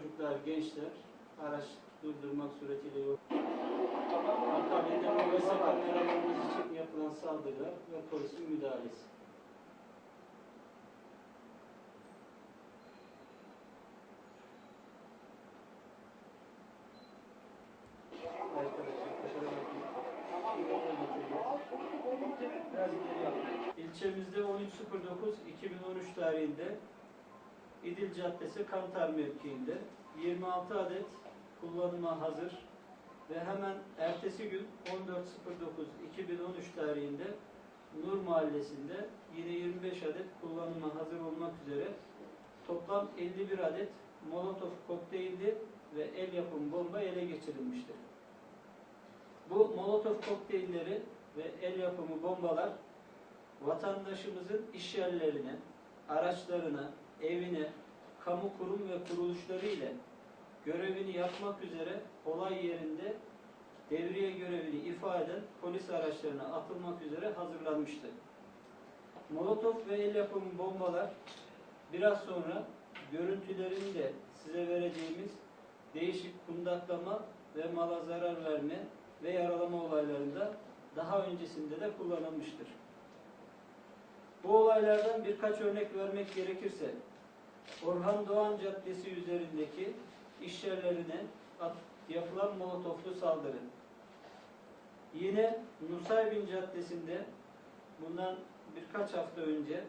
çocuklar, gençler araç durdurmak suretiyle yok. Akabinde OBS kameralarımız için yapılan saldırılar ve polisin müdahalesi. İlçemizde 13.09.2013 tarihinde İdil Caddesi Kantar mevkiinde 26 adet kullanıma hazır ve hemen ertesi gün 14.09.2013 tarihinde Nur Mahallesi'nde yine 25 adet kullanıma hazır olmak üzere toplam 51 adet Molotov kokteylli ve el yapımı bomba ele geçirilmiştir. Bu Molotov kokteylleri ve el yapımı bombalar vatandaşımızın iş yerlerine, araçlarına, evine, kamu kurum ve kuruluşları ile görevini yapmak üzere olay yerinde devriye görevini ifa eden polis araçlarına atılmak üzere hazırlanmıştı. Molotov ve el yapımı bombalar biraz sonra görüntülerini de size vereceğimiz değişik kundaklama ve mala zarar verme ve yaralama olaylarında daha öncesinde de kullanılmıştır. Bu olaylardan birkaç örnek vermek gerekirse, Orhan Doğan Caddesi üzerindeki iş yerlerine yapılan molotoflu saldırı. Yine Nusaybin Caddesi'nde bundan birkaç hafta önce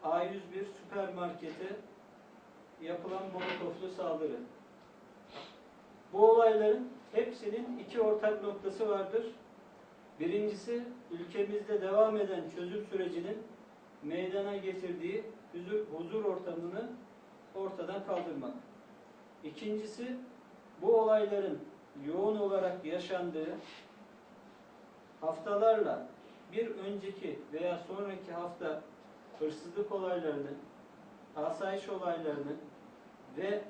A101 süpermarkete yapılan molotoflu saldırı. Bu olayların hepsinin iki ortak noktası vardır. Birincisi, ülkemizde devam eden çözüm sürecinin meydana getirdiği huzur ortamını ortadan kaldırmak. İkincisi, bu olayların yoğun olarak yaşandığı haftalarla bir önceki veya sonraki hafta hırsızlık olaylarının, asayiş olaylarının ve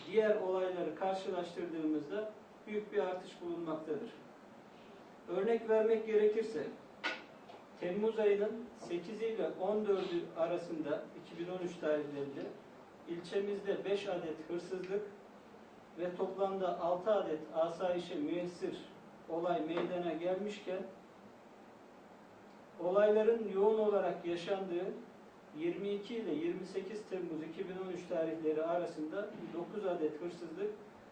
diğer olayları karşılaştırdığımızda büyük bir artış bulunmaktadır. Örnek vermek gerekirse, Temmuz ayının 8 ile 14'ü arasında 2013 tarihlerinde ilçemizde 5 adet hırsızlık ve toplamda 6 adet asayişe müessir olay meydana gelmişken, olayların yoğun olarak yaşandığı 22 ile 28 Temmuz 2013 tarihleri arasında 9 adet hırsızlık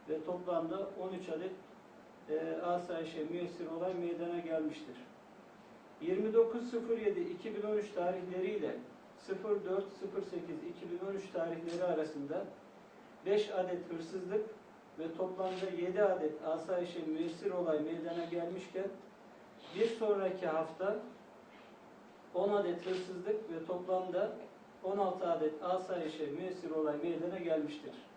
ve toplamda 13 adet asayişe müessir olay meydana gelmiştir. 29.07.2013 tarihleriyle 04.08.2013 tarihleri arasında 5 adet hırsızlık ve toplamda 7 adet asayişe müessir olay meydana gelmişken, bir sonraki hafta 10 adet hırsızlık ve toplamda 16 adet asayişe müessir olay meydana gelmiştir.